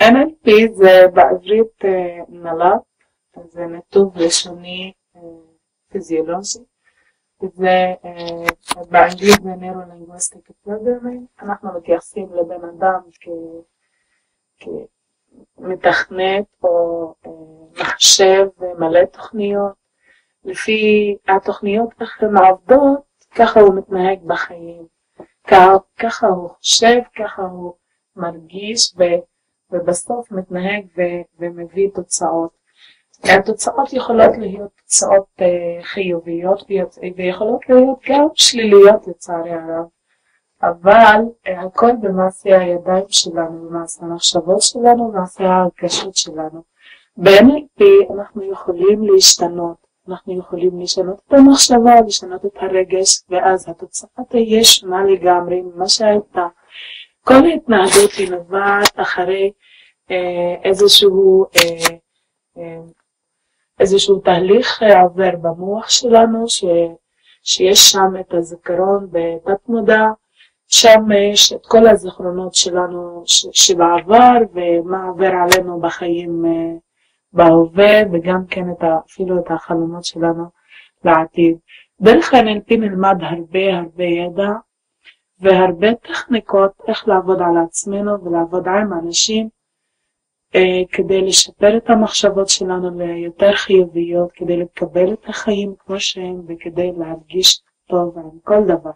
NLP זה בעברית נל"פ, זה ניתוב לשוני פיזיולוגי, זה באנגלית זה Neuro-Linguistic Programming. אנחנו מתייחסים לבן אדם כמתכנת או מחשב ומלא תוכניות. לפי התוכניות איך הן עובדות, ככה הוא מתנהג בחיים, ככה הוא חושב, ככה הוא מרגיש ובסוף מתנהג ומביא תוצאות. התוצאות יכולות להיות תוצאות חיוביות ויכולות להיות גם שליליות לצערי הרב, אבל הכל במעשה הידיים שלנו, במעשה המחשבות שלנו, במעשה ההרגשות שלנו. ב-NLP אנחנו יכולים להשתנות, אנחנו יכולים לשנות את המחשבה, לשנות את הרגש, ואז התוצאה תהיה שונה לגמרי ממה שהייתה. כל ההתנהגות היא נובעת אחרי איזשהו תהליך עובר במוח שלנו, שיש שם את הזיכרון בתת מודע, שם יש את כל הזיכרונות שלנו שבעבר ומה עובר עלינו בחיים בהווה, וגם כן אפילו את החלומות שלנו לעתיד. דרך NLP נלמד הרבה ידע והרבה טכניקות איך לעבוד על עצמנו ולעבוד עם אנשים, כדי לשפר את המחשבות שלנו ליותר חיוביות, כדי לקבל את החיים כמו שהם וכדי להרגיש טוב עם כל דבר.